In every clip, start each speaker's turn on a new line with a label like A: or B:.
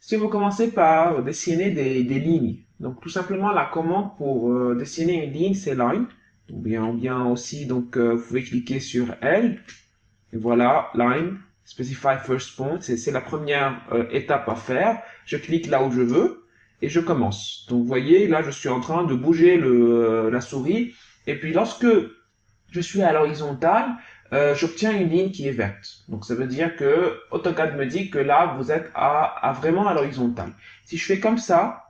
A: Si vous commencez par dessiner des lignes, donc tout simplement la commande pour dessiner une ligne, c'est line. Ou bien aussi, vous pouvez cliquer sur L, et voilà, line, specify first point, c'est la première étape à faire. Je clique là où je veux, et je commence. Donc vous voyez, là je suis en train de bouger la souris, et puis lorsque je suis à l'horizontale, j'obtiens une ligne qui est verte. Donc ça veut dire que AutoCAD me dit que là, vous êtes vraiment à l'horizontale. Si je fais comme ça,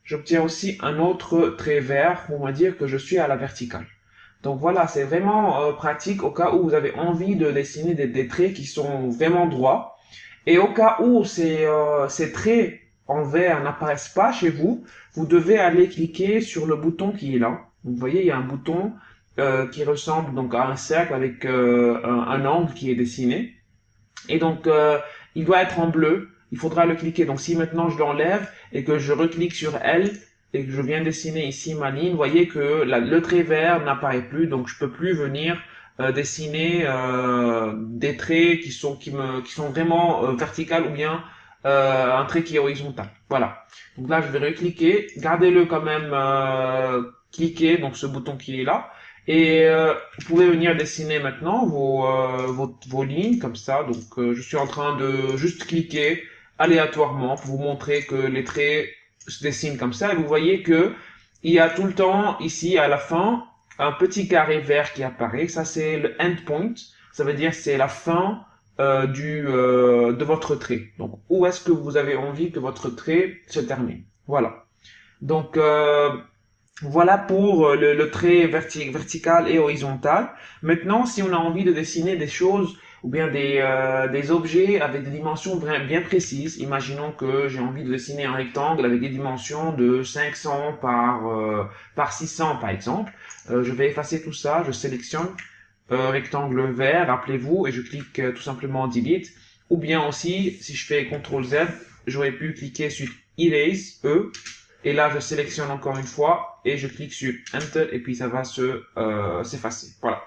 A: j'obtiens aussi un autre trait vert pour me dire que je suis à la verticale. Donc voilà, c'est vraiment pratique au cas où vous avez envie de dessiner des traits qui sont vraiment droits. Et au cas où ces traits en vert n'apparaissent pas chez vous, vous devez aller cliquer sur le bouton qui est là. Vous voyez, il y a un bouton qui ressemble donc à un cercle avec un angle qui est dessiné. Et il doit être en bleu. Il faudra le cliquer. Donc, si maintenant je l'enlève et que je reclique sur L et que je viens dessiner ici ma ligne, vous voyez que le trait vert n'apparaît plus. Donc, je peux plus venir dessiner des traits qui sont vraiment verticales ou bien un trait qui est horizontal. Voilà. Donc là, je vais recliquer. Gardez-le quand même cliqué, donc ce bouton qui est là. Et vous pouvez venir dessiner maintenant vos lignes comme ça. Donc je suis en train de juste cliquer aléatoirement pour vous montrer que les traits se dessinent comme ça. Et vous voyez que il y a tout le temps ici à la fin un petit carré vert qui apparaît. Ça c'est le endpoint. Ça veut dire c'est la fin de votre trait. Donc où est-ce que vous avez envie que votre trait se termine. Voilà. Donc voilà pour le trait vertical et horizontal. Maintenant, si on a envie de dessiner des choses ou bien des objets avec des dimensions bien précises, imaginons que j'ai envie de dessiner un rectangle avec des dimensions de 500 par 600 par exemple. Je vais effacer tout ça, je sélectionne rectangle vert, rappelez-vous, et je clique tout simplement Delete. Ou bien aussi, si je fais CTRL Z, j'aurais pu cliquer sur Erase, E, et là, je sélectionne encore une fois et je clique sur Enter et puis ça va s'effacer. Voilà.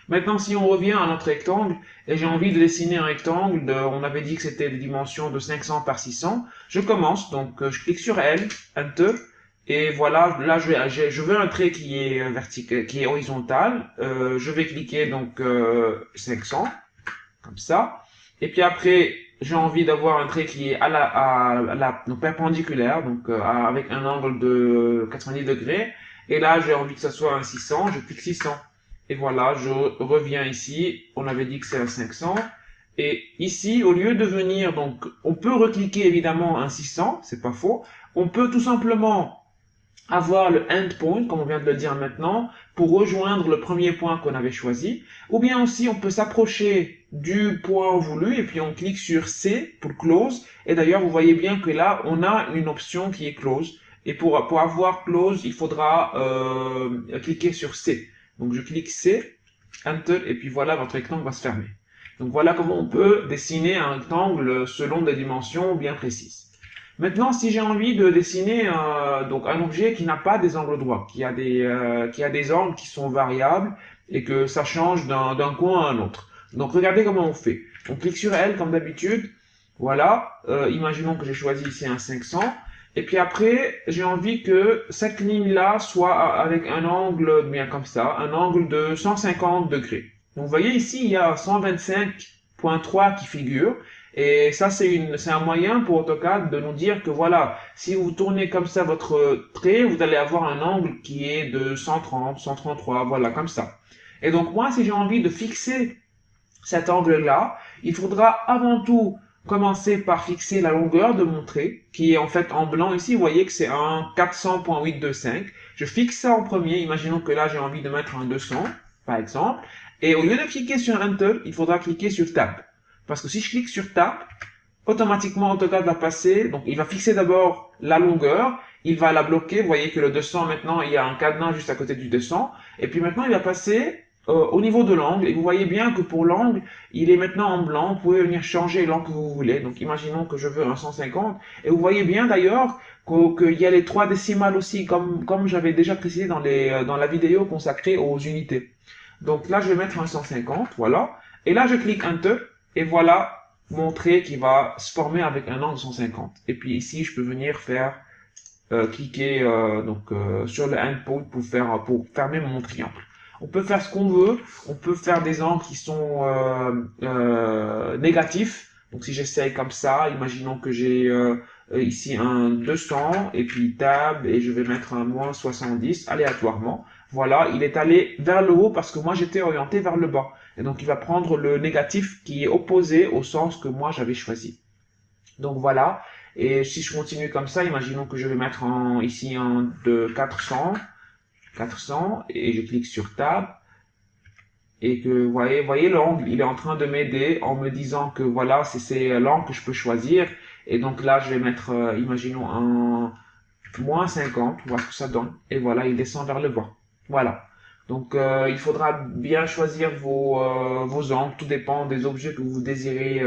A: Maintenant, si on revient à notre rectangle et j'ai envie de dessiner un rectangle, on avait dit que c'était des dimensions de 500 par 600, je commence, donc je clique sur L, Enter, et voilà, là je veux un trait qui est vertical, qui est horizontal, je vais cliquer 500, comme ça, et puis après, j'ai envie d'avoir un trait qui est donc perpendiculaire, avec un angle de 90 degrés. Et là, j'ai envie que ça soit un 600, je clique 600. Et voilà, je reviens ici, on avait dit que c'est un 500. Et ici, au lieu de venir, donc, on peut recliquer évidemment un 600, c'est pas faux. On peut tout simplement avoir le endpoint, comme on vient de le dire maintenant, pour rejoindre le premier point qu'on avait choisi. Ou bien aussi, on peut s'approcher du point voulu et puis on clique sur C pour close. Et d'ailleurs, vous voyez bien que là, on a une option qui est close. Et pour avoir close, il faudra cliquer sur C. Donc je clique C, Enter, et puis voilà, votre rectangle va se fermer. Donc voilà comment on peut dessiner un rectangle selon des dimensions bien précises. Maintenant, si j'ai envie de dessiner un objet qui n'a pas des angles droits, qui a des angles qui sont variables et que ça change d'un coin à un autre. Donc regardez comment on fait. On clique sur L comme d'habitude. Voilà. Imaginons que j'ai choisi ici un 500. Et puis après, j'ai envie que cette ligne-là soit avec un angle, bien comme ça, un angle de 150 degrés. Donc vous voyez ici, il y a 125,3 qui figure. Et ça, c'est un moyen pour AutoCAD de nous dire que voilà, si vous tournez comme ça votre trait, vous allez avoir un angle qui est de 130, 133, voilà, comme ça. Et donc moi, si j'ai envie de fixer cet angle-là, il faudra avant tout commencer par fixer la longueur de mon trait, qui est en fait en blanc ici. Vous voyez que c'est un 400.825. Je fixe ça en premier. Imaginons que là, j'ai envie de mettre un 200, par exemple. Et au lieu de cliquer sur Enter, il faudra cliquer sur Tab. Parce que si je clique sur Tab, automatiquement AutoCAD va passer, donc il va fixer d'abord la longueur, il va la bloquer, vous voyez que le 200 maintenant, il y a un cadenas juste à côté du 200, et puis maintenant il va passer au niveau de l'angle, et vous voyez bien que pour l'angle, il est maintenant en blanc, vous pouvez venir changer l'angle que vous voulez, donc imaginons que je veux un 150, et vous voyez bien d'ailleurs qu'il y a les 3 décimales aussi, comme j'avais déjà précisé dans la vidéo consacrée aux unités. Donc là, je vais mettre un 150, voilà, et là je clique Enter, et voilà, mon trait qui va se former avec un angle de 150. Et puis ici, je peux venir faire cliquer sur le endpoint pour fermer mon triangle. On peut faire ce qu'on veut. On peut faire des angles qui sont négatifs. Donc si j'essaye comme ça, imaginons que j'ai ici un 200 et puis tab et je vais mettre un moins 70 aléatoirement. Voilà, il est allé vers le haut parce que moi j'étais orienté vers le bas. Et donc il va prendre le négatif qui est opposé au sens que moi j'avais choisi. Donc voilà, et si je continue comme ça, imaginons que je vais mettre ici un de 400 et je clique sur Tab et que voyez l'angle, il est en train de m'aider en me disant que voilà, c'est l'angle que je peux choisir. Et donc là, je vais mettre, imaginons un moins 50, voir ce que ça donne. Et voilà, il descend vers le bas. Voilà. Donc il faudra bien choisir vos angles, tout dépend des objets que vous désirez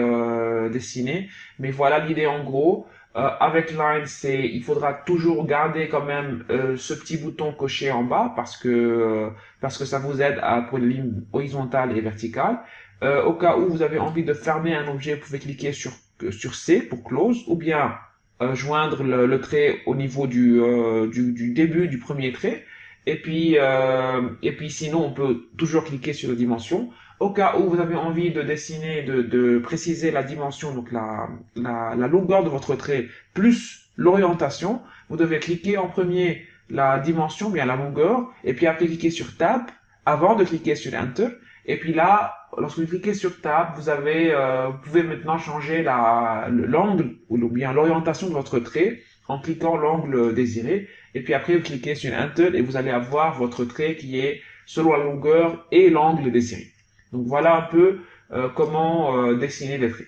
A: dessiner. Mais voilà l'idée en gros. Avec Line, il faudra toujours garder quand même ce petit bouton coché en bas parce que ça vous aide pour les lignes horizontales et verticales. Au cas où vous avez envie de fermer un objet, vous pouvez cliquer sur C pour close ou bien joindre le trait au niveau du début du premier trait. Et puis sinon, on peut toujours cliquer sur la dimension. Au cas où vous avez envie de dessiner, de préciser la dimension, donc la longueur de votre trait, plus l'orientation, vous devez cliquer en premier la dimension, bien la longueur, et puis après cliquer sur Tab, avant de cliquer sur Enter. Et puis là, lorsque vous cliquez sur Tab, vous pouvez maintenant changer l'angle ou bien l'orientation de votre trait en cliquant l'angle désiré. Et puis après, vous cliquez sur Enter et vous allez avoir votre trait qui est selon la longueur et l'angle désiré. Donc voilà un peu comment dessiner des traits.